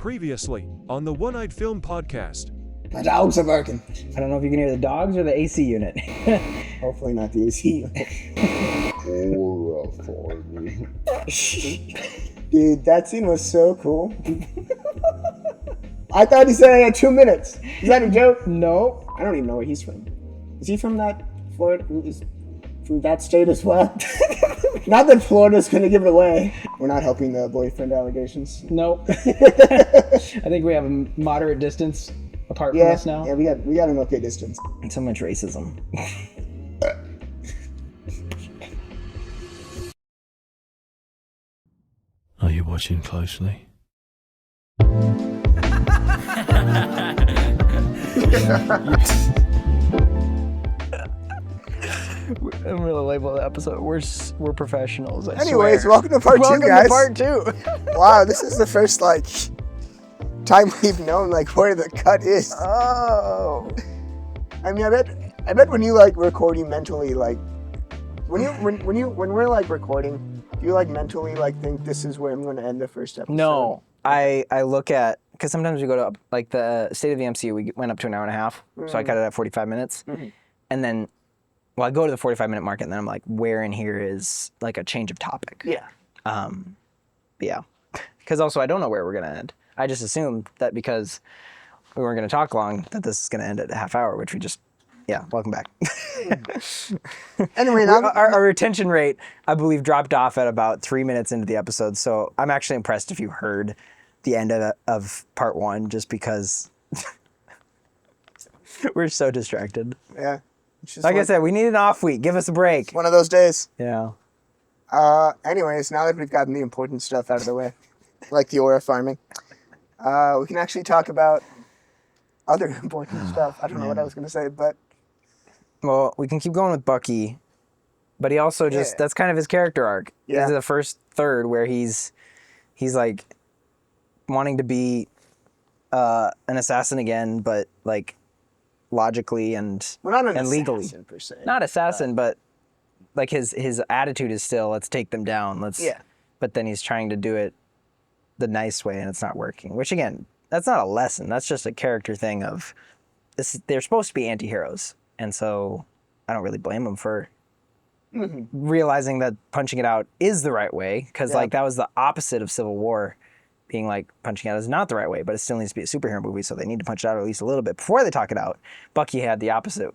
Previously, on the One-Eyed Film Podcast. My dogs are barking. I don't know if you can hear the dogs or the AC unit. Hopefully not the AC unit. Dude, that scene was so cool. I thought he said I had 2 minutes. Is that a joke? No. I don't even know where he's from. Is he from that Florida? Is from that state as well? Not that Florida's gonna give it away. We're not helping the boyfriend allegations. Nope. I think we have a moderate distance apart from us now. Yeah, we got an okay distance. So much racism. Are you watching closely? I'm gonna label the episode. We're professionals. Anyways, welcome to part 2, guys. Welcome to part 2. Wow, this is the first time we've known where the cut is. Oh. I mean, I bet when you recording mentally, when we're recording, do you mentally think this is where I'm going to end the first episode? No, I look at, because sometimes we go to the State of the MCU. We went up to an hour and a half, so I cut it at 45 minutes, and then. Well, I go to the 45-minute mark, and then I'm like, where in here is a change of topic? Yeah. Yeah. Because also I don't know where we're gonna end. I just assumed that because we weren't gonna talk long, that this is gonna end at a half hour, which we just, welcome back. Anyway, our retention rate, I believe, dropped off at about 3 minutes into the episode. So I'm actually impressed if you heard the end of part 1, just because we're so distracted. Yeah. I said, we need an off week. Give us a break. One of those days. Yeah. Anyways, now that we've gotten the important stuff out of the way, like the aura farming, we can actually talk about other important stuff. I don't know what I was going to say, but... Well, we can keep going with Bucky, but he also that's kind of his character arc. Yeah. This is the first third where he's wanting to be an assassin again, but logically and not an and legally. Assassin, per se. Not assassin, but his attitude is still, let's take them down. But then he's trying to do it the nice way, and it's not working. Which again, that's not a lesson. That's just a character thing of this. They're supposed to be anti-heroes, and so I don't really blame him for realizing that punching it out is the right way. Because that was the opposite of Civil War. Being punching out is not the right way, but it still needs to be a superhero movie, so they need to punch it out at least a little bit before they talk it out. Bucky had the opposite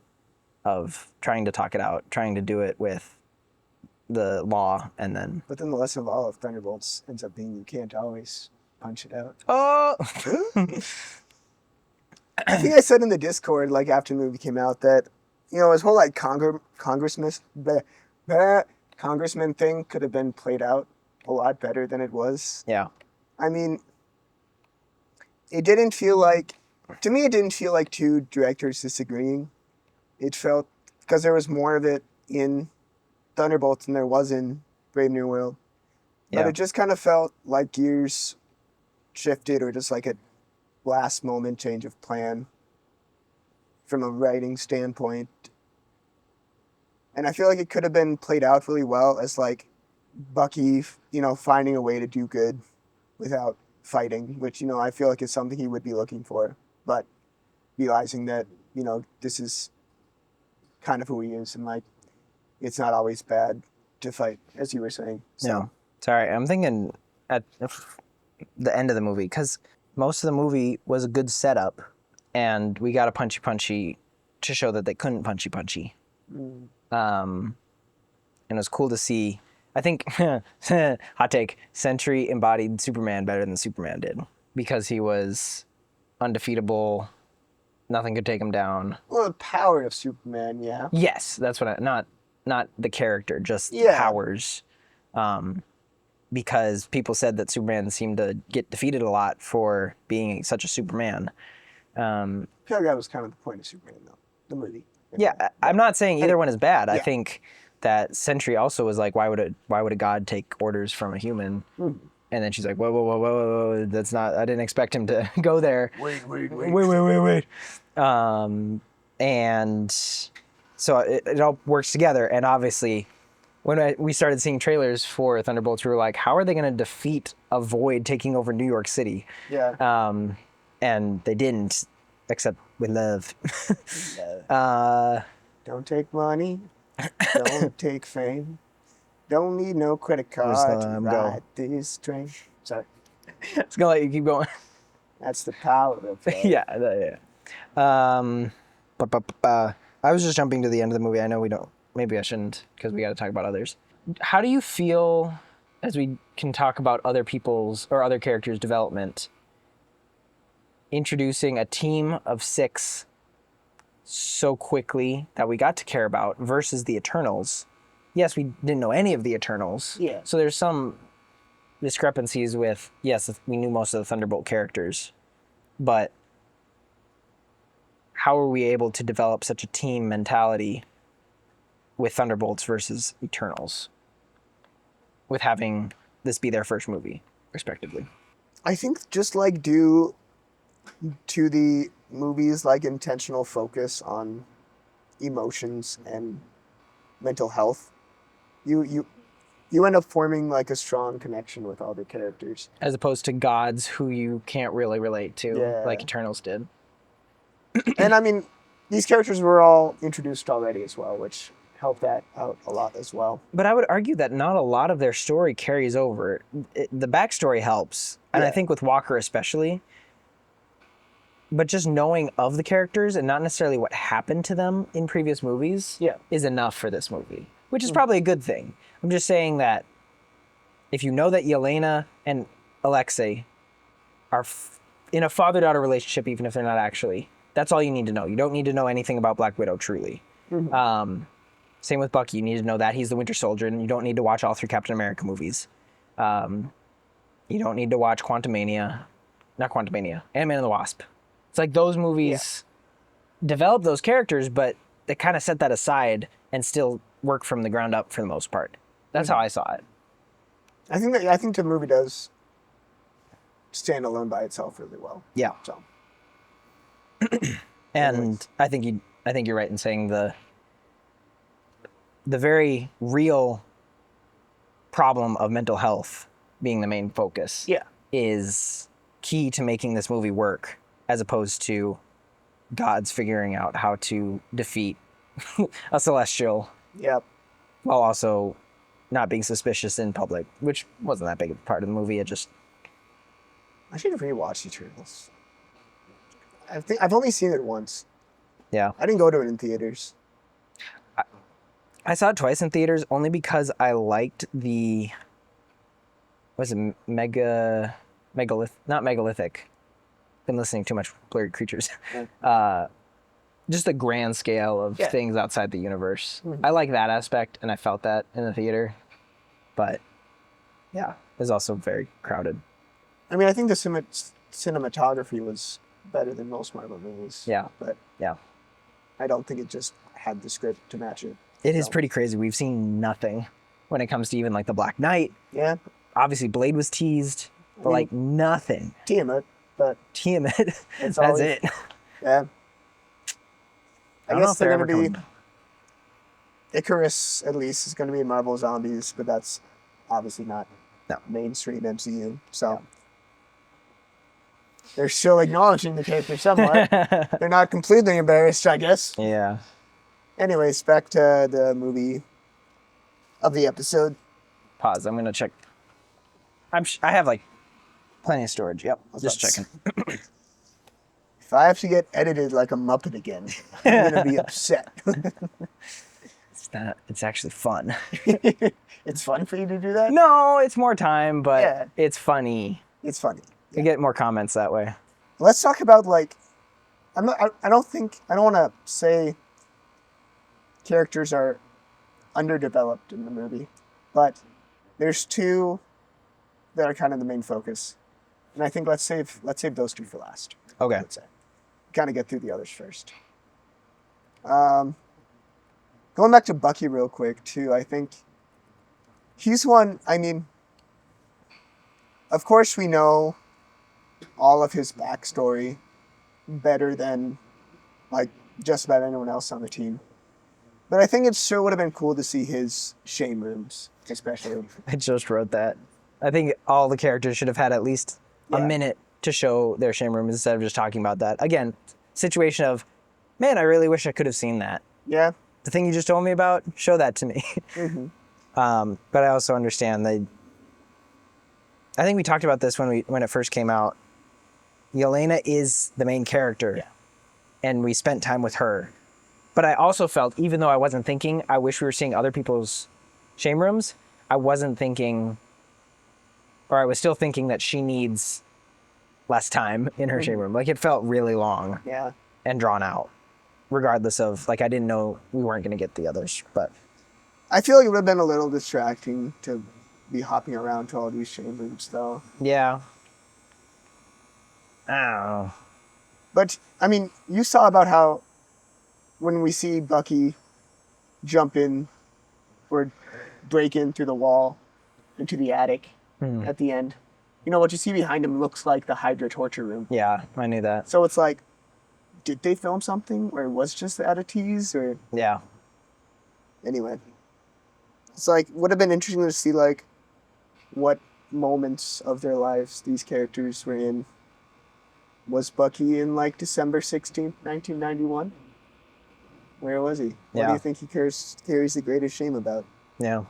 of trying to talk it out, trying to do it with the law, and then... But then the lesson of all of Thunderbolts ends up being you can't always punch it out. Oh! I think I said in the Discord, after the movie came out, that, his whole, congressman thing could have been played out a lot better than it was. Yeah. I mean, it didn't feel like two directors disagreeing. It felt, because there was more of it in Thunderbolts than there was in Brave New World. But it just kind of felt like gears shifted, or just a last moment change of plan from a writing standpoint. And I feel like it could have been played out really well as Bucky, finding a way to do good without fighting, which, I feel like is something he would be looking for, but realizing that, this is kind of who he is, and it's not always bad to fight, as you were saying. So. No. Sorry, I'm thinking at the end of the movie, because most of the movie was a good setup, and we got a punchy to show that they couldn't punchy. And it was cool to see. I think, hot take, Sentry embodied Superman better than Superman did, because he was undefeatable, nothing could take him down. Well, the power of Superman, yeah. Yes, that's what not the character, just powers. Because people said that Superman seemed to get defeated a lot for being such a Superman. I feel like that was kind of the point of Superman, though, the movie. Yeah, I'm not saying either one is bad. I think that Sentry also was why would a god take orders from a human? And then she's like, whoa, that's not, I didn't expect him to go there. Wait. And so it all works together, and obviously when we started seeing trailers for Thunderbolts, we were like, how are they going to defeat a void taking over New York City? Yeah. And they didn't, except with love. Don't take money. Don't take fame. Don't need no credit Just card let to 'em ride go. this train. Sorry. It's going to let you keep going. That's the power of love. Yeah. I was just jumping to the end of the movie. I know we don't. Maybe I shouldn't because we got to talk about others. How do you feel as we can talk about other people's or other characters' development? Introducing a team of 6 so quickly that we got to care about versus the Eternals. Yes, we didn't know any of the Eternals. Yeah. So there's some discrepancies with, yes, we knew most of the Thunderbolt characters, but how are we able to develop such a team mentality with Thunderbolts versus Eternals with having this be their first movie, respectively? I think just like due to the movies like intentional focus on emotions and mental health, you end up forming like a strong connection with all the characters. As opposed to gods who you can't really relate to, Yeah. like Eternals did. And I mean, these characters were all introduced already as well, which helped that out a lot as well. But I would argue that not a lot of their story carries over. The backstory helps, and I Yeah. think with Walker especially. But just knowing of the characters and not necessarily what happened to them in previous movies is enough for this movie, which is probably a good thing. I'm just saying that if you know that Yelena and Alexei are in a father-daughter relationship, even if they're not actually, that's all you need to know. You don't need to know anything about Black Widow, truly. Same with Bucky. You need to know that he's the Winter Soldier, and you don't need to watch all 3 Captain America movies. You don't need to watch Ant-Man and the Wasp. It's like those movies develop those characters, but they kind of set that aside and still work from the ground up for the most part. That's how I saw it. I think the movie does stand alone by itself really well. Yeah. So. And I think you're right in saying the very real problem of mental health being the main focus is key to making this movie work, as opposed to gods figuring out how to defeat a celestial while also not being suspicious in public, which wasn't that big of a part of the movie. I should rewatch Eternals. I've only seen it once. Yeah. I didn't go to it in theaters. I saw it twice in theaters only because I liked the not megalithic. Been listening too much Blurred Creatures. Just the grand scale of things outside the universe. I like that aspect, and I felt that in the theater. But yeah, it's also very crowded. I mean, I think the cinematography was better than most Marvel movies. Yeah. But yeah, I don't think it just had the script to match it. It is pretty crazy. We've seen nothing when it comes to even like the Black Knight. Yeah. Obviously, Blade was teased, but like nothing. Tiamat, but Tiamat. That's always, it. Yeah. I guess they're going to be. Coming. Icarus, at least, is going to be in Marvel Zombies, but that's obviously not mainstream MCU. So they're still acknowledging the character somewhat. They're not completely embarrassed, I guess. Yeah. Anyways, back to the movie of the episode. Pause. I'm going to check. I have like plenty of storage. Yep. Just checking. If I have to get edited like a Muppet again, I'm going to be upset. It's actually fun. It's fun for you to do that? No, it's more time, but it's funny. It's funny. Yeah. You get more comments that way. Let's talk about like, I don't want to say characters are underdeveloped in the movie, but there's 2 that are kind of the main focus, and I think let's save those 2 for last. Okay. Let's say, kind of get through the others first. Going back to Bucky real quick too, I think he's one. I mean, of course we know all of his backstory better than like just about anyone else on the team. But I think it sure would have been cool to see his shame rooms, especially. I just wrote that. I think all the characters should have had at least a minute to show their shame rooms instead of just talking about that. Again, situation of, man, I really wish I could have seen that. Yeah. The thing you just told me about, show that to me. Mm-hmm. But I also understand I think we talked about this when it first came out. Yelena is the main character, and we spent time with her. But I also felt, even though I wasn't thinking, I wish we were seeing other people's shame rooms, I wasn't thinking, or I was still thinking that she needs less time in her shame room. Like, it felt really long and drawn out, regardless of, like, I didn't know we weren't going to get the others. But I feel like it would have been a little distracting to be hopping around to all these shame rooms, though. Yeah. I don't know. But, I mean, you saw about how when we see Bucky jump in or break in through the wall into the attic at the end, you know, what you see behind him looks like the Hydra torture room. Yeah, I knew that. So it's like, did they film something or was it just at a tease or... Yeah. Anyway. It's like, would have been interesting to see, like, what moments of their lives these characters were in. Was Bucky in, like, December 16th, 1991? Where was he? What do you think he carries the greatest shame about? Yeah.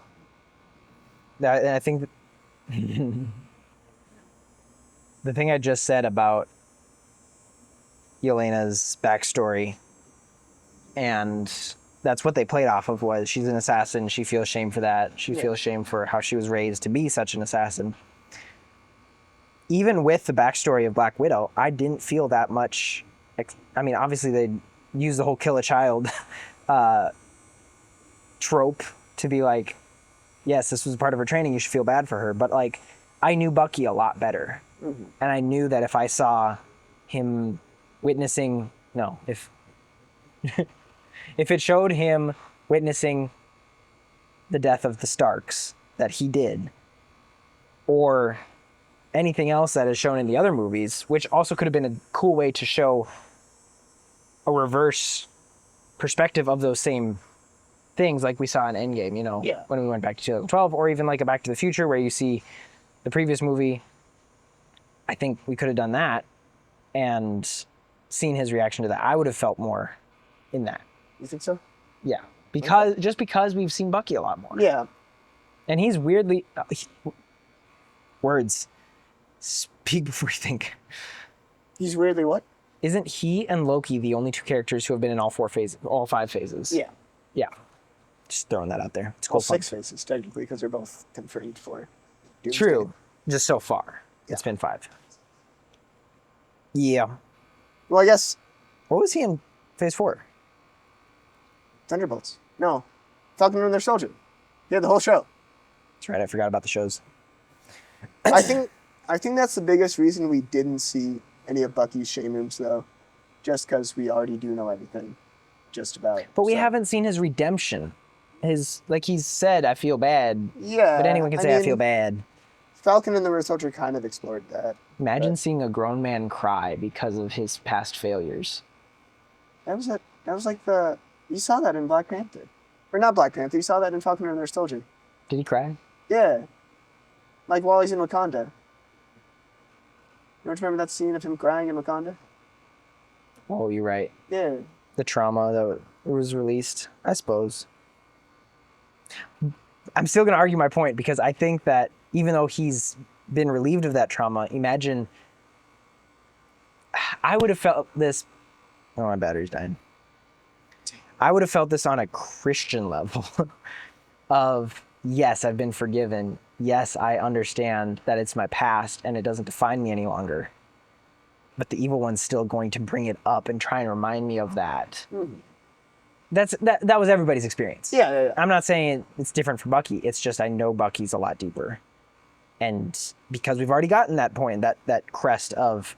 I think the thing I just said about Yelena's backstory, and that's what they played off of, was she's an assassin. She feels shame for that. She feels shame for how she was raised to be such an assassin. Even with the backstory of Black Widow, I didn't feel that much. I mean, obviously they use the whole kill a child trope to be like, yes, this was part of her training, you should feel bad for her. But, like, I knew Bucky a lot better. Mm-hmm. And I knew that if I saw him witnessing, if it showed him witnessing the death of the Starks that he did, or anything else that is shown in the other movies, which also could have been a cool way to show a reverse perspective of those same things, like we saw in Endgame, when we went back to 2012, or even like a Back to the Future where you see the previous movie. I think we could have done that and seen his reaction to that. I would have felt more in that. You think so? Yeah. Because we've seen Bucky a lot more. Yeah. And he's weirdly... words. Speak before you think. He's weirdly what? Isn't he and Loki the only two characters who have been in all 5 phases? Yeah. Yeah. Just throwing that out there. It's cool. 6 phases, technically, because they're both confirmed for Doomsday. True. Just so far. Yeah. It's been 5. Yeah. Well, I guess... What was he in phase 4? Thunderbolts. No. Falcon and Winter Soldier. He had the whole show. That's right. I forgot about the shows. I think that's the biggest reason we didn't see any of Bucky's shame rooms, though. Just because we already do know everything. Just about. But we haven't seen his redemption. Like he's said, I feel bad. Yeah. But anyone can say I feel bad. Falcon and the Winter Soldier kind of explored that. Imagine seeing a grown man cry because of his past failures. That was like you saw that in Black Panther. Or not Black Panther, you saw that in Falcon and the Winter Soldier. Did he cry? Yeah. Like while he's in Wakanda. You don't remember that scene of him crying in Wakanda? Oh, you're right. Yeah. The trauma that was released, I suppose. I'm still going to argue my point because I think that even though he's been relieved of that trauma, imagine I would have felt this. Oh, my battery's dying. I would have felt this on a Christian level of, yes, I've been forgiven. Yes, I understand that it's my past and it doesn't define me any longer. But the evil one's still going to bring it up and try and remind me of that. Mm-hmm. That was everybody's experience. Yeah. I'm not saying it's different for Bucky. It's just I know Bucky's a lot deeper. And because we've already gotten that point, that crest of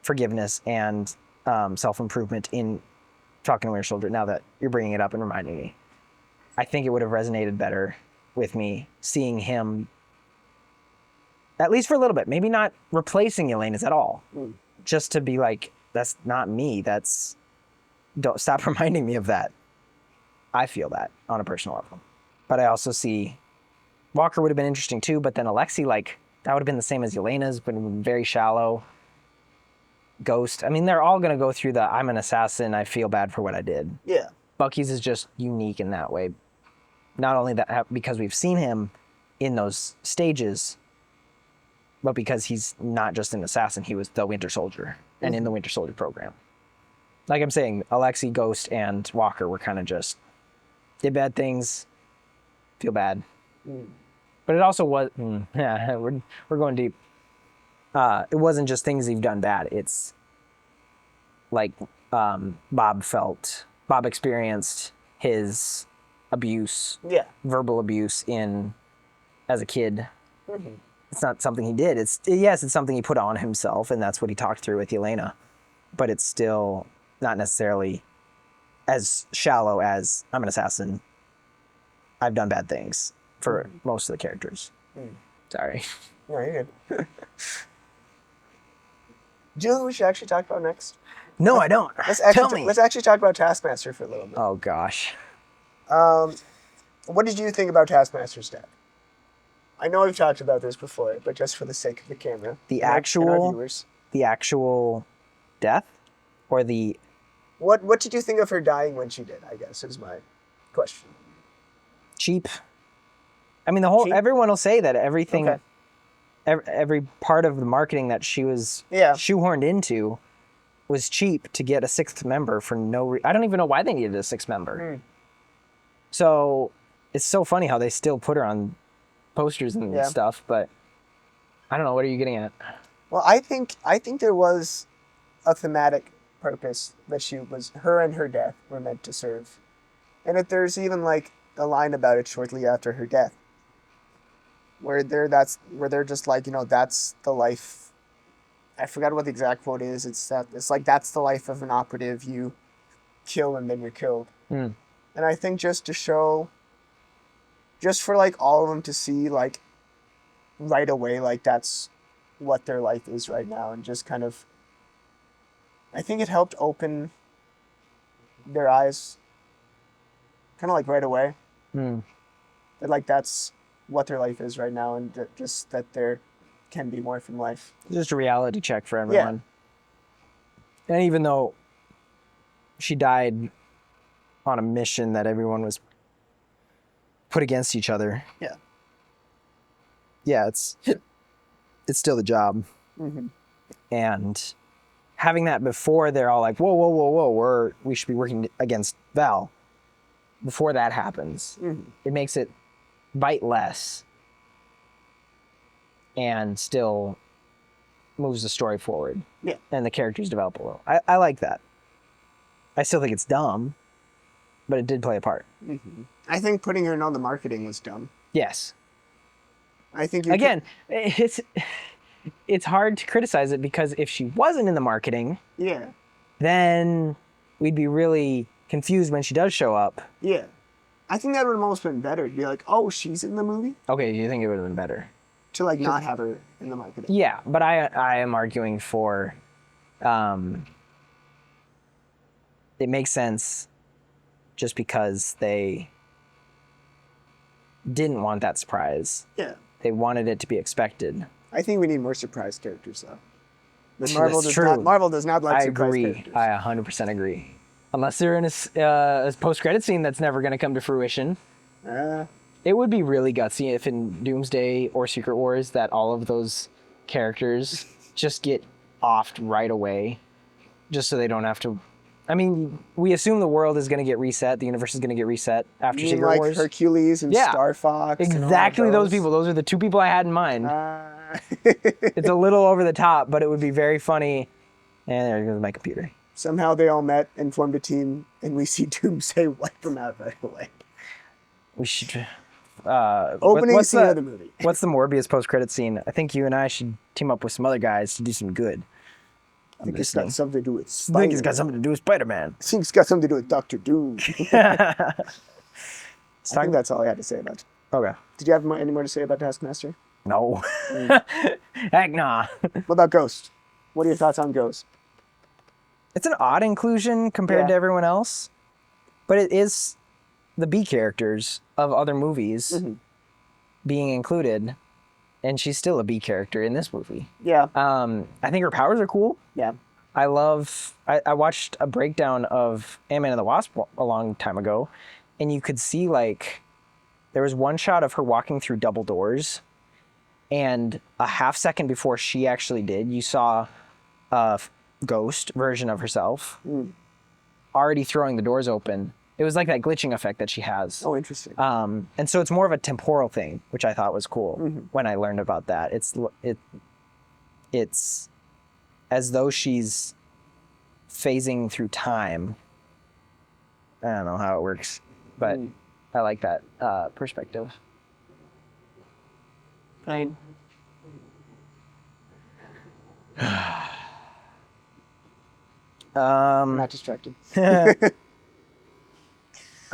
forgiveness and self-improvement in Falcon and Winter Soldier, now that you're bringing it up and reminding me, I think it would have resonated better with me seeing him, at least for a little bit, maybe not replacing Yelena's at all, just to be like, that's not me. Don't stop reminding me of that. I feel that on a personal level. But I also see Walker would have been interesting too, but then Alexei, like, that would have been the same as Yelena's, been very shallow. Ghost. I mean, they're all going to go through the I'm an assassin, I feel bad for what I did. Yeah. Bucky's is just unique in that way. Not only that, because we've seen him in those stages, but because he's not just an assassin, he was the Winter Soldier and in the Winter Soldier program. Like I'm saying, Alexei, Ghost, and Walker were kind of just did bad things, feel bad. But it also was, yeah, we're going deep. It wasn't just things you've done bad. It's like Bob experienced his abuse, verbal abuse as a kid. It's not something he did. It's something he put on himself, and that's what he talked through with Yelena. But it's still not necessarily as shallow as I'm an assassin. I've done bad things for most of the characters. Sorry. No, you're good. Do you know who we should actually talk about next? No, I don't. Tell me. Let's actually talk about Taskmaster for a little bit. Oh, gosh. What did you think about Taskmaster's death? I know we've talked about this before, but just for the sake of the camera. The our actual viewers. The actual death? Or the... What did you think of her dying when she did, I guess, is my question. Cheap. I mean, Cheap? everyone will say that everything... Okay. Every part of the marketing that she was shoehorned into was cheap to get a sixth member for no reason. I don't even know why they needed a sixth member. So it's so funny how they still put her on posters and stuff, but I don't know. What are you getting at? Well, I think there was a thematic purpose that her and her death were meant to serve. And if there's even like a line about it shortly after her death, where they're just like, that's the life. I forgot what the exact quote is. It's like that's the life of an operative. You kill and then you're killed. And I think just to show, just for like all of them to see like right away, like that's what their life is right now, and just kind of, I think it helped open their eyes, kind of like right away. That like that's what their life is right now, and just that there can be more from life. Just a reality check for everyone. Yeah. And even though she died on a mission that everyone was put against each other. Yeah, it's still the job. And having that before they're all like, whoa, we should be working against Val. Before that happens, it makes it bite less and still moves the story forward. And the characters develop a little. I like that. I still think it's dumb, but it did play a part. I think putting her in all the marketing was dumb. Yes. I think it's hard to criticize it, because if she wasn't in the marketing, then we'd be really confused when she does show up. I think that would have almost been better to be like, oh, she's in the movie? Okay, you think it would have been better? To like not have her in the marketing. Yeah, but I am arguing for it makes sense just because they didn't want that surprise. They wanted it to be expected. I think we need more surprise characters though. Marvel does not like surprise characters. I 100% agree. Unless they're in a post-credit scene that's never going to come to fruition. It would be really gutsy if in Doomsday or Secret Wars that all of those characters just get offed right away, just so they don't have to... I mean, we assume the world is going to get reset, the universe is going to get reset after Secret Wars. Hercules and Star Fox. Exactly those people. Those are the two people I had in mind. It's a little over the top, but it would be very funny. And there goes my computer. Somehow they all met and formed a team, and we see Doomsday wipe them out right away. We should... Opening scene of the movie. What's the Morbius post-credit scene? I think you and I should team up with some other guys to do some good. I think it's got something to do with Spider-Man. I think it's got something to do with Spider-Man. I think it's got something to do with Doctor Doom. I think that's all I had to say about it. Okay. Did you have any more to say about Taskmaster? No. Heck nah. What about Ghost? What are your thoughts on Ghost? It's an odd inclusion compared to everyone else, but it is the B characters of other movies being included, and she's still a B character in this movie. Yeah. I think her powers are cool. Yeah. I watched a breakdown of Ant-Man and the Wasp a long time ago, and you could see like there was one shot of her walking through double doors, and a half second before she actually did, you saw a ghost version of herself already throwing the doors open. It was like that glitching effect that she has. Oh, interesting. And so it's more of a temporal thing, which I thought was cool when I learned about that. It's as though she's phasing through time. I don't know how it works, but I like that perspective. Fine. I'm not distracted. I'm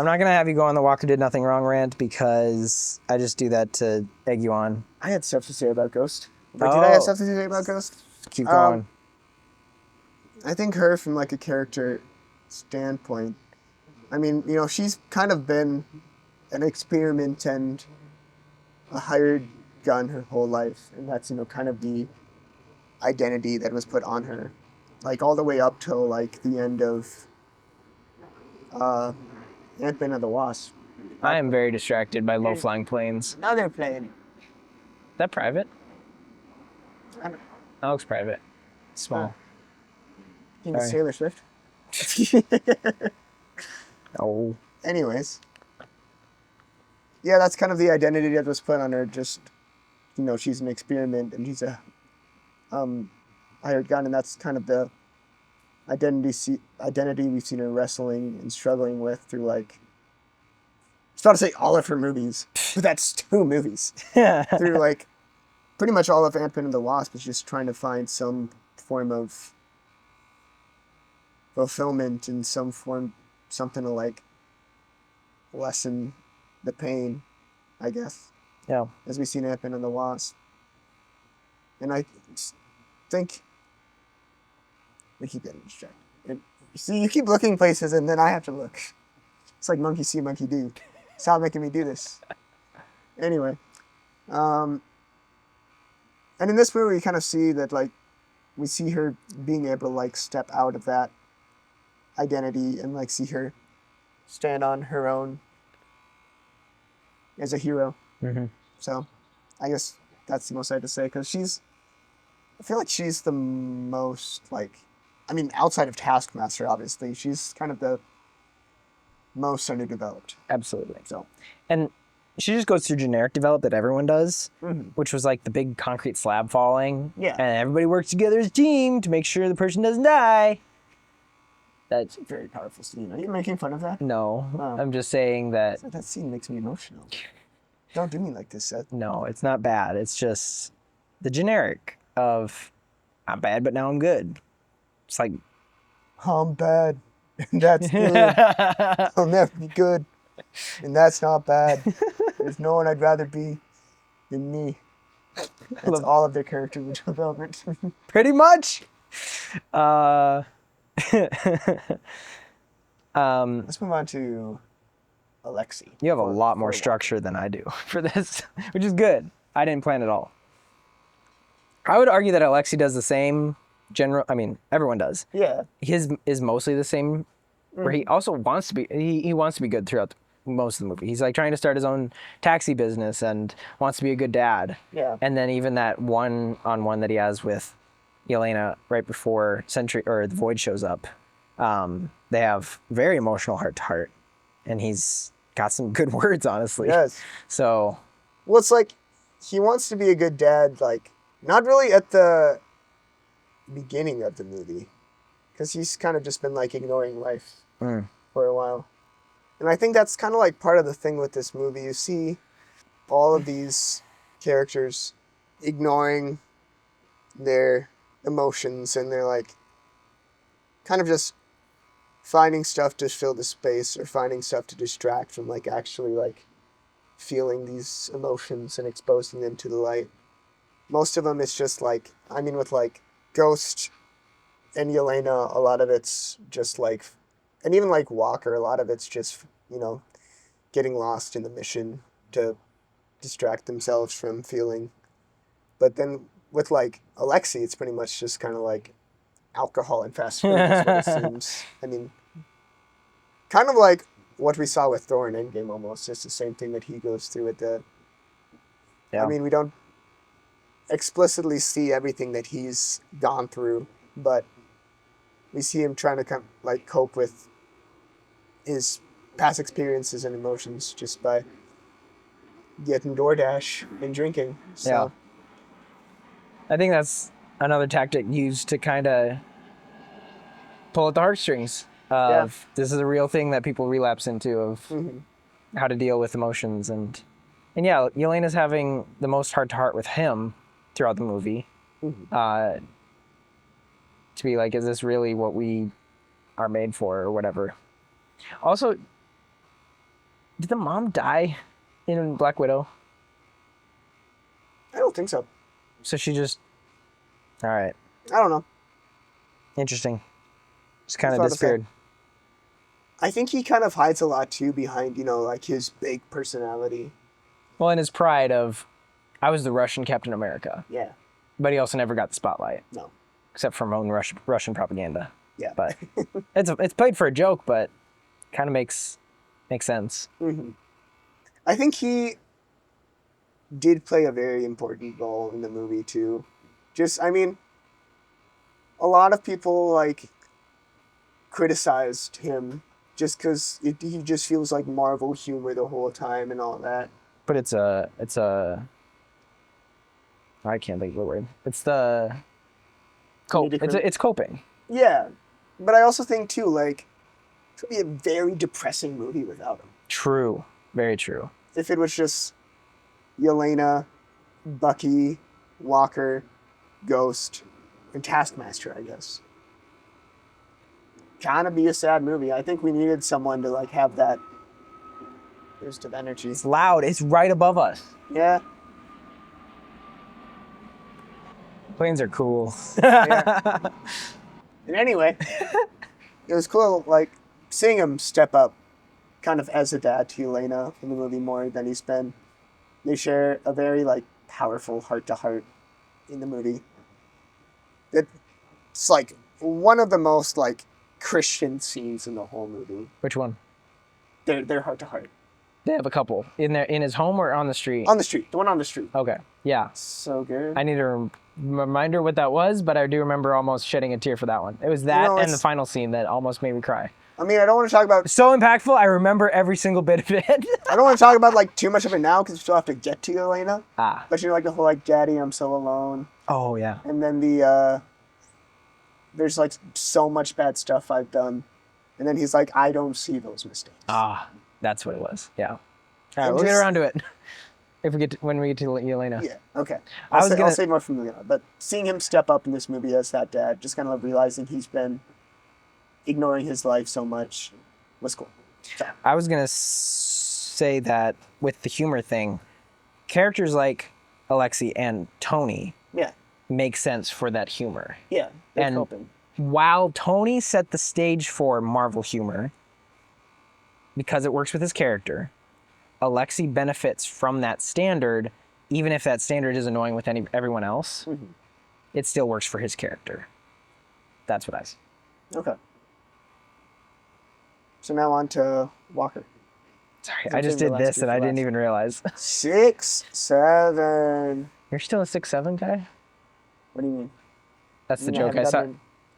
not gonna have you go on the Walker Did Nothing Wrong rant because I just do that to egg you on. I had stuff to say about Ghost. But did I have stuff to say about Ghost? Keep going. I think her from like a character standpoint, I mean, you know, she's kind of been an experiment and a hired gun her whole life. And that's, you know, kind of the identity that was put on her. Like all the way up till like the end of Ant-Man and the Wasp. I am very distracted by low-flying planes. Now they're playing. Is that private? I don't That looks private. Small. think it's Taylor Swift. Oh. Anyways. Yeah, that's kind of the identity that was put on her. Just, you know, she's an experiment and she's a hired gun, and that's kind of the identity we've seen her wrestling and struggling with through like, I was about to say all of her movies, but that's 2 movies. Through like pretty much all of Ant-Man and the Wasp is just trying to find some form of fulfillment in some form, something to like lessen the pain, I guess. Yeah. As we see in Ant-Man and the Wasp. And I think we keep getting distracted. And see, you keep looking places and then I have to look. It's like monkey see, monkey do. Stop making me do this. Anyway. And in this movie, we kind of see that, like, we see her being able to, like, step out of that identity and, like, see her stand on her own as a hero. So, I guess that's the most I have to say, because I feel like she's the most, like, I mean, outside of Taskmaster, obviously, she's kind of the most underdeveloped. Absolutely. So, And she just goes through generic develop that everyone does, which was like the big concrete slab falling. Yeah. And everybody works together as a team to make sure the person doesn't die. That's it's a very powerful scene. Are you making fun of that? no. Oh. I'm just saying that That scene makes me emotional. Don't do me like this, Seth. no, it's not bad. It's just the generic of I'm bad, but now I'm good. It's like I'm bad. And that's good. I'll never be good. And that's not bad. There's no one I'd rather be than me. That's all of their character development. pretty much. Let's move on to Alexi. You have a lot more structure than I do for this, which is good. I didn't plan it all. I would argue that Alexi does the same general. I mean, everyone does. Yeah. His is mostly the same, where he also wants to be. He wants to be good throughout most of the movie. He's like trying to start his own taxi business and wants to be a good dad. Yeah. And then even that one-on-one that he has with Yelena right before Sentry or the Void shows up, they have very emotional heart to heart, and he's got some good words, honestly. Yes. So. Well, it's like he wants to be a good dad, like, not really at the beginning of the movie, because he's kind of just been, like, ignoring life for a while. And I think that's kind of, like, part of the thing with this movie. You see all of these characters ignoring their emotions, and they're, like, kind of just finding stuff to fill the space or finding stuff to distract from, like, actually, like, feeling these emotions and exposing them to the light. Most of them, it's just like, I mean, with like Ghost and Yelena, a lot of it's just like, and even like Walker, a lot of it's just, you know, getting lost in the mission to distract themselves from feeling. But then with like Alexei, it's pretty much just kind of like alcohol and fast food is what it seems. I mean, kind of like what we saw with Thor in Endgame almost. It's the same thing that he goes through with the... Yeah. I mean, we don't explicitly see everything that he's gone through, but we see him trying to cope with his past experiences and emotions just by getting DoorDash and drinking. So. Yeah. I think that's another tactic used to kind of pull at the heartstrings of this is a real thing that people relapse into of how to deal with emotions. And yeah, Yelena's having the most heart-to-heart with him throughout the movie. To be like, is this really what we are made for or whatever? Also, did the mom die in Black Widow? I don't think so. So she just... All right. I don't know. Interesting. Just kind of disappeared. I think he kind of hides a lot too behind, like his big personality. Well, and his pride of, I was the Russian Captain America. Yeah. But he also never got the spotlight. No. Except from own Russian propaganda. Yeah. But it's played for a joke, but kind of makes sense. Mm-hmm. I think he did play a very important role in the movie too. I mean, a lot of people criticized him just because he just feels like Marvel humor the whole time and all that. But it's a I can't think of the word. It's the it's coping. Yeah, but I also think too it would be a very depressing movie without him. True, very true. If it was just Yelena, Bucky, Walker, Ghost, and Taskmaster, I guess. Kind of be a sad movie. I think we needed someone to have that burst of energy. It's loud. It's right above us. Yeah. Planes are cool. Yeah. And anyway, it was cool seeing him step up kind of as a dad to Yelena in the movie more than he's been. They share a very powerful heart-to-heart in the movie. It's one of the most Christian scenes in the whole movie. Which one? They're heart-to-heart. They have a couple in his home or on the street. On the street, the one on the street. Okay, yeah. So good. I need a reminder what that was, but I do remember almost shedding a tear for that one. It was that and the final scene that almost made me cry. I mean, I don't want to talk about... So impactful, I remember every single bit of it. I don't want to talk about too much of it now because we still have to get to Yelena. Ah. But the whole Daddy, I'm so alone. Oh yeah. And then there's so much bad stuff I've done, and then he's I don't see those mistakes. Ah, that's what it was. Yeah. All right, we'll get around to it. When we get to Yelena. Yeah. Okay. I'll say more from Yelena, but seeing him step up in this movie as that dad, just kind of realizing he's been ignoring his life so much, was cool. So. I was gonna say that with the humor thing, characters like Alexei and Tony make sense for that humor. Yeah, they're and coping. While Tony set the stage for Marvel humor, because it works with his character, Alexei benefits from that standard, even if that standard is annoying with everyone else. Mm-hmm. It still works for his character. That's what I see. Okay. So now on to Walker. Sorry, I just did this and I didn't even realize. 6'7". You're still a 6'7" guy? What do you mean? That's the joke I saw.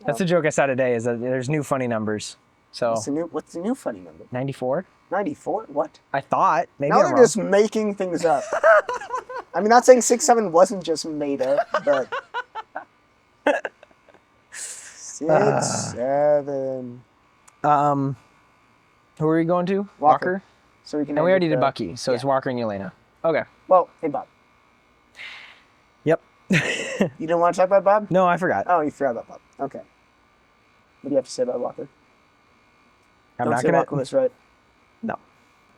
That's the joke I saw today. Is that there's new funny numbers. So what's the new funny number? 94. 94? What? I thought. Maybe now they're just making things up. I mean, not saying 6'7" wasn't just made up, but 6'7". Who are we going to? Walker. So we can. And we already did Bucky, so it's Walker and Yelena. Okay. Well, hey Bob. Yep. You didn't want to talk about Bob? No, I forgot. Oh, you forgot about Bob. Okay. What do you have to say about Walker? I'm not gonna. Walker was right. No,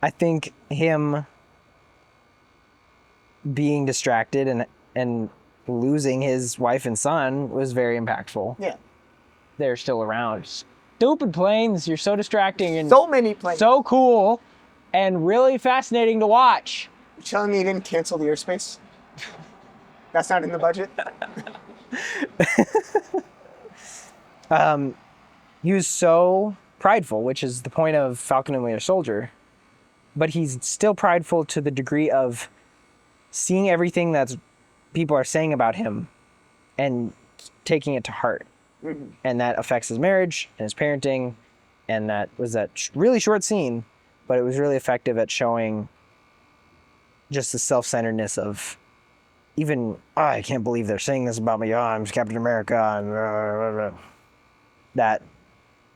I think him being distracted and losing his wife and son was very impactful. Yeah. They're still around. Stupid planes! You're so distracting and so many planes. So cool. and really fascinating to watch. You telling me you didn't cancel the airspace? That's not in the budget? He was so prideful, which is the point of Falcon and Winter Soldier, but he's still prideful to the degree of seeing everything that people are saying about him and taking it to heart. Mm-hmm. And that affects his marriage and his parenting. And that was that really short scene, but it was really effective at showing just the self-centeredness of even, I can't believe they're saying this about me. Oh, I'm Captain America. And that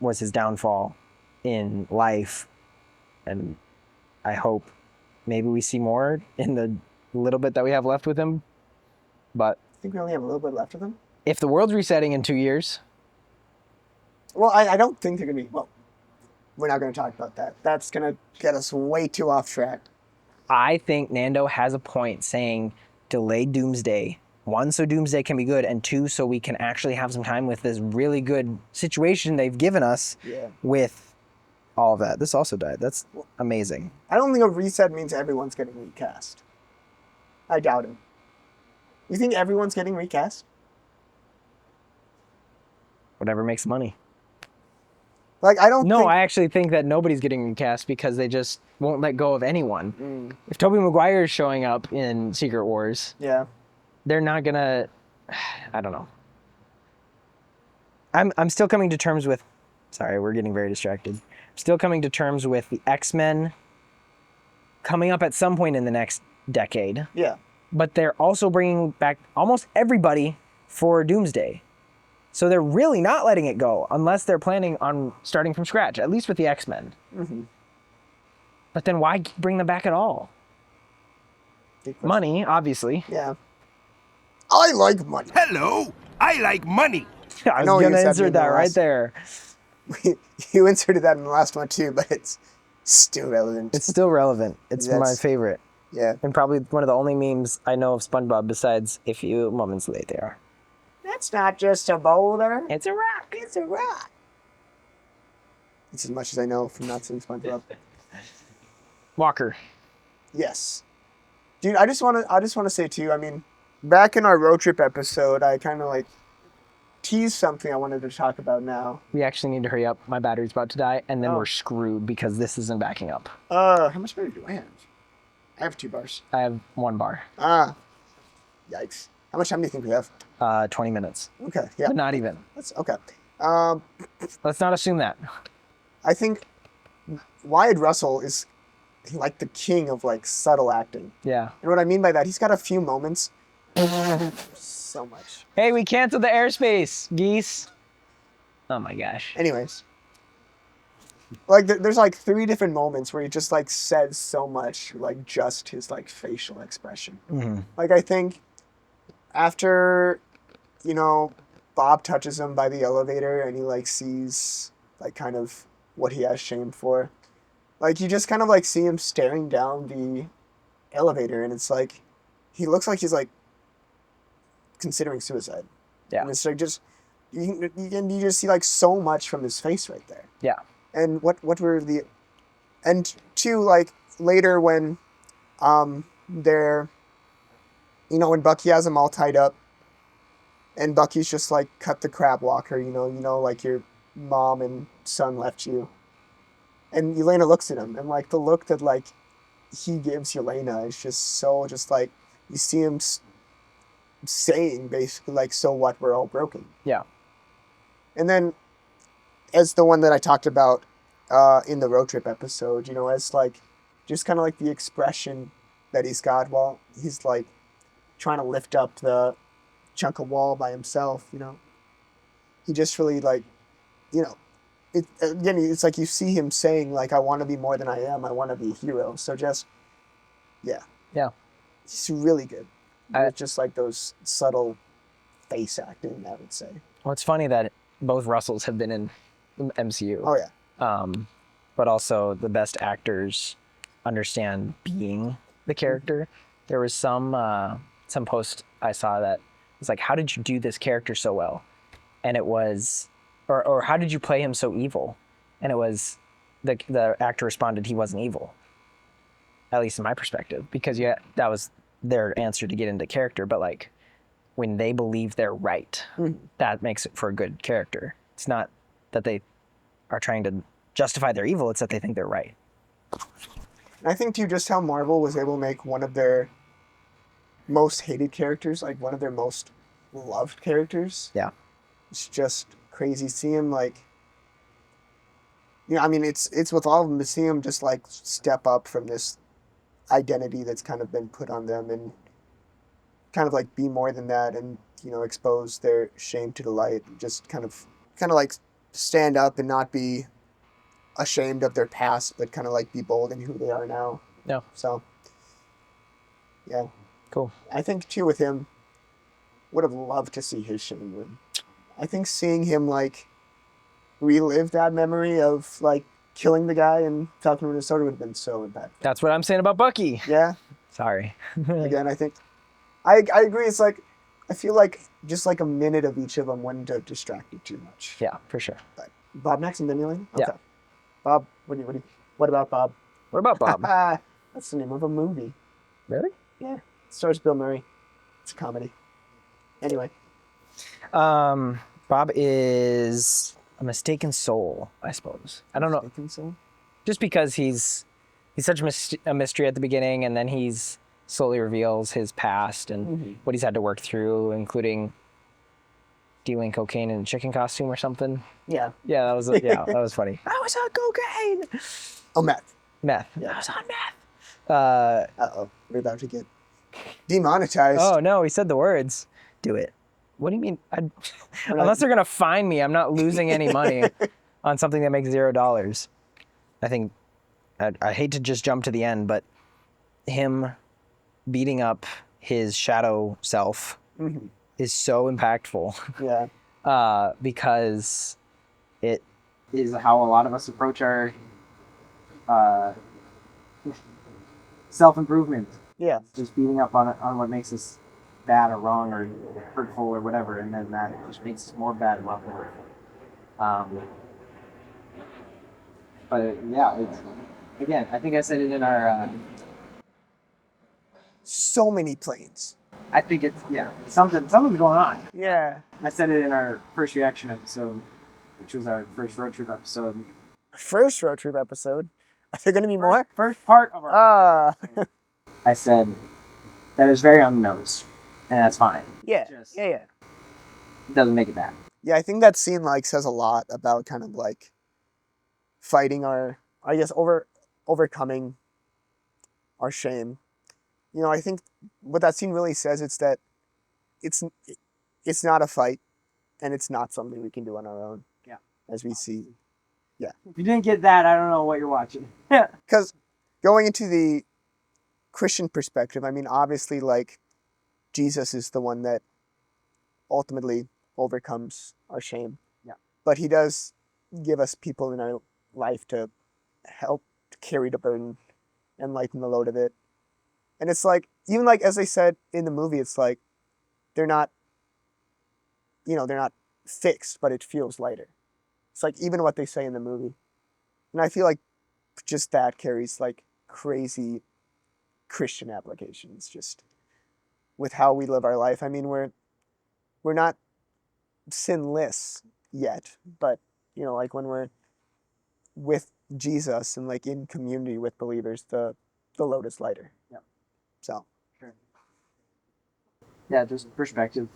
was his downfall in life. And I hope maybe we see more in the little bit that we have left with him. But I think we only have a little bit left of him. If the world's resetting in 2 years. Well, I don't think they're going to be. Well, we're not going to talk about that. That's going to get us way too off track. I think Nando has a point saying delay Doomsday. 1, so Doomsday can be good, and 2, so we can actually have some time with this really good situation they've given us with all of that. This also died. That's amazing. I don't think a reset means everyone's getting recast. I doubt it. You think everyone's getting recast? Whatever makes money. Like, I don't No, think... I actually think that nobody's getting recast because they just won't let go of anyone. If Tobey Maguire is showing up in Secret Wars, they're not gonna... I don't know. I'm still coming to terms with... Sorry, we're getting very distracted. I'm still coming to terms with the X-Men coming up at some point in the next decade. Yeah. But they're also bringing back almost everybody for Doomsday. So they're really not letting it go unless they're planning on starting from scratch, at least with the X-Men. Mm-hmm. But then why bring them back at all? Money, obviously. Yeah. I like money. Hello, I like money. I was going to insert that right there. You inserted that in the last one too, but it's still relevant. It's still relevant. It's my favorite. Yeah. And probably one of the only memes I know of SpongeBob besides "A few moments later." That's not just a boulder. It's a rock. It's a rock. It's as much as I know from not seeing SpongeBob. Walker. Yes. Dude, I just want to say too, I mean, back in our road trip episode, I kind of like teased something I wanted to talk about now. We actually need to hurry up. My battery's about to die, and then we're screwed because this isn't backing up. How much battery do I have? I have 2 bars. I have 1 bar. Yikes. How much time do you think we have? 20 minutes. Okay, yeah. But not even. That's okay. Let's not assume that. I think Wyatt Russell is like the king of like subtle acting. Yeah. And what I mean by that, he's got a few moments. So much. Hey, we canceled the airspace, geese. Oh my gosh. Anyways. Like there's like 3 different moments where he just like says so much, like just his like facial expression. Mm-hmm. Like I think after, you know, Bob touches him by the elevator and he like sees like kind of what he has shame for. Like you just kind of like see him staring down the elevator and it's like he looks like he's like considering suicide. Yeah. And it's like just you just see like so much from his face right there. Yeah. And what were the, and 2, like later when they're, you know, when Bucky has them all tied up and Bucky's just like, cut the crap, Walker, you know, like your mom and son left you. And Yelena looks at him and like the look that like he gives Yelena is just so just like, you see him saying basically like, so what, we're all broken. Yeah. And then as the one that I talked about in the road trip episode, you know, as like just kind of like the expression that he's got while he's like trying to lift up the chunk of wall by himself, you know, he just really like, you know, it's like you see him saying like, I want to be more than I am. I want to be a hero. So just, yeah. He's really good. Just like those subtle face acting, I would say. Well, it's funny that both Russells have been in MCU. Oh yeah. But also the best actors understand being the character. There was some post I saw that was like, how did you do this character so well? And it was, or how did you play him so evil? And it was, the actor responded, he wasn't evil. at least in my perspective, because that was their answer to get into character. But like when they believe they're right, that makes it for a good character. It's not that they are trying to justify their evil, it's that they think they're right. I think too, just how Marvel was able to make one of their most hated characters, like one of their most loved characters. Yeah. It's just crazy. See him like, I mean, it's with all of them to see him just like step up from this identity that's kind of been put on them and kind of like be more than that and, expose their shame to the light. Just kind of like stand up and not be ashamed of their past, but kind of like be bold in who they are now. Yeah. So, yeah. Cool. I think too with him, would have loved to see his shame win. I think seeing him like relive that memory of like killing the guy in Falcon and Winter Soldier would have been so impactful. That's what I'm saying about Bucky. Yeah. Sorry. Again, I think I agree. It's like I feel like just like a minute of each of them wouldn't have distracted too much. Yeah, for sure. But Bob next and then Elaine? Yeah. Bob, what about Bob? What about Bob? That's the name of a movie. Really? Yeah. It stars Bill Murray. It's a comedy. Anyway. Bob is a mistaken soul, I suppose. I don't know. Mistaken soul? Just because he's such a mystery at the beginning, and then he's slowly reveals his past and what he's had to work through, including dealing cocaine in a chicken costume or something. Yeah. Yeah, that was funny. I was on cocaine. Oh, meth. Meth. Yeah. I was on meth. Uh-oh. We're about to get demonetized. Oh, no, he said the words. Do it. What do you mean? Unless they're going to fine me, I'm not losing any money on something that makes $0. I think, I hate to just jump to the end, but him beating up his shadow self is so impactful. Yeah. Because it is how a lot of us approach our self-improvement. Yeah. Just beating up on what makes us bad or wrong or hurtful or whatever, and then that just makes us more bad and more hurtful. But yeah, it's, again, I think I said it in our... So many planes. I think it's, something's going on. Yeah. I said it in our first reaction episode, which was our first road trip episode. First road trip episode? Are there going to be more? First part of our... I said that is very on the nose, and that's fine. Yeah. Yeah. It doesn't make it bad. Yeah, I think that scene like says a lot about kind of like fighting our, I guess, overcoming our shame. I think what that scene really says is that it's not a fight, and it's not something we can do on our own. Yeah. As we see. Yeah. If you didn't get that, I don't know what you're watching. Yeah. Because going into the Christian perspective, I mean, obviously, like, Jesus is the one that ultimately overcomes our shame. Yeah. But he does give us people in our life to help carry the burden and lighten the load of it. And it's like, even like, as they said in the movie, it's like, they're not fixed, but it feels lighter. It's like even what they say in the movie. And I feel like just that carries like crazy Christian applications just with how we live our life. I mean, we're not sinless yet, but like when we're with Jesus and like in community with believers, the load is lighter. Yeah. So. Sure. Yeah, just perspective.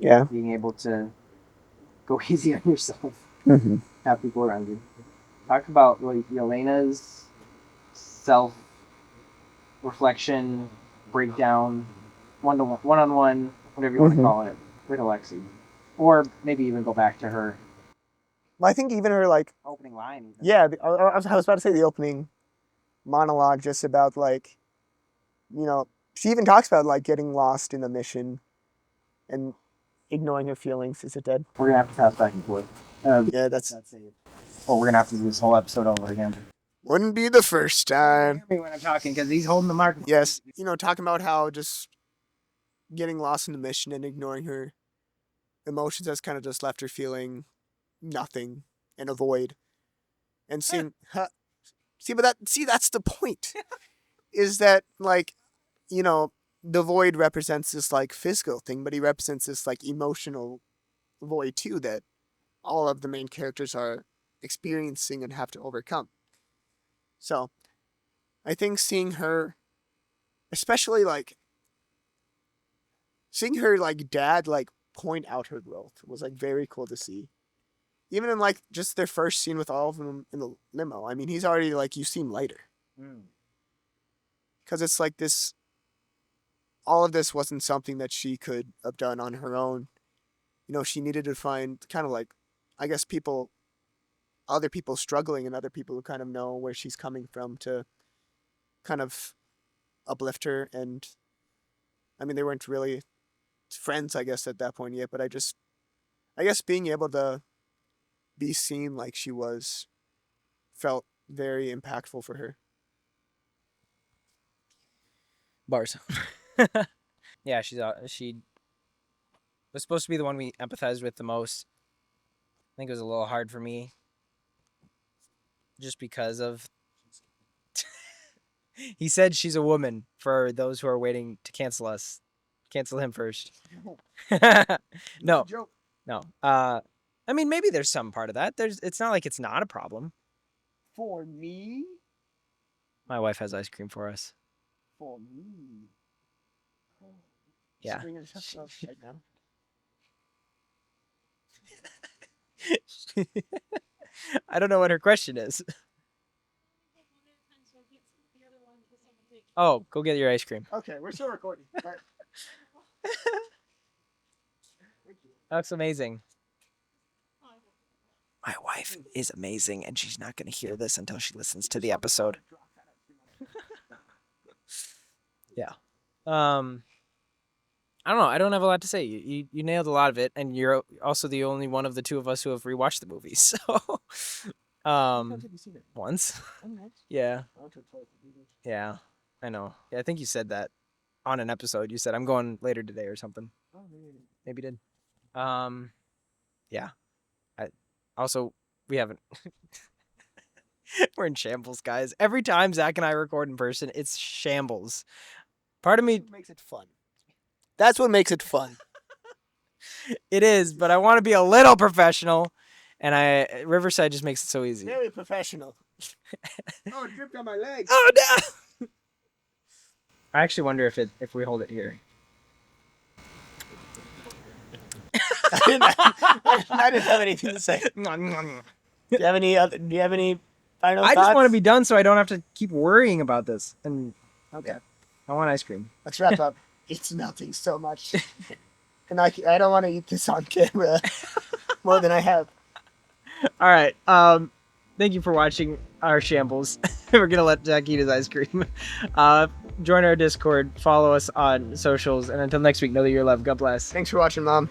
Yeah. Being able to go easy on yourself. Mm-hmm. Have people around you. Talk about like Yelena's self-reflection, breakdown, one-on-one, whatever you want to call it, with Alexi. Or maybe even go back to her. Well, I think even her like opening line. Even. Yeah, I was about to say the opening monologue, just about like, she even talks about like getting lost in the mission and ignoring her feelings. Is it dead? We're gonna have to pass back and forth. Yeah, that's it. Oh, we're gonna have to do this whole episode over again. Wouldn't be the first time. Hear me when I'm talking because he's holding the microphone. Yes, talking about how just getting lost in the mission and ignoring her emotions has kind of just left her feeling nothing and a void. And seeing, that's the point. is that like, the void represents this like physical thing, but he represents this like emotional void too that all of the main characters are experiencing and have to overcome. So I think seeing her, especially like seeing her like dad like point out her growth was like very cool to see. Even in like just their first scene with all of them in the limo. I mean, he's already like, you see him later. Because it's like this, all of this wasn't something that she could have done on her own. She needed to find kind of like, I guess other people struggling and other people who kind of know where she's coming from to kind of uplift her. And I mean, they weren't really friends, I guess, at that point yet, but I guess being able to be seen like she was felt very impactful for her. Bars. Yeah, she was supposed to be the one we empathized with the most. I think it was a little hard for me just because of he said she's a woman for those who are waiting to cancel us. Cancel him first. No. I mean, maybe there's some part of that. It's not like it's not a problem. For me? My wife has ice cream for us. For me? Yeah. Right now. I don't know what her question is. Oh, go get your ice cream. Okay, we're still recording. Right. That's amazing. My wife is amazing, and she's not going to hear this until she listens to the episode. Yeah. I don't know. I don't have a lot to say. You nailed a lot of it, and you're also the only one of the two of us who have rewatched the movie. So, once. Yeah. Yeah, I know. Yeah, I think you said that on an episode. You said I'm going later today or something. Oh, maybe you did. Yeah. We haven't. We're in shambles, guys. Every time Zach and I record in person, it's shambles. Part of me makes it fun. That's what makes it fun. It is, but I want to be a little professional, and Riverside just makes it so easy. Very professional. Oh, it dripped on my legs. Oh no! I actually wonder if we hold it here. I didn't have anything to say. Do you have any final thoughts? I just want to be done so I don't have to keep worrying about this. And okay, I want ice cream. Let's wrap up. It's melting so much, and I don't want to eat this on camera more than I have. All right. Thank you for watching our shambles. We're gonna let Zach eat his ice cream. Join our Discord. Follow us on socials, and until next week, know that you're loved. God bless. Thanks for watching, Mom.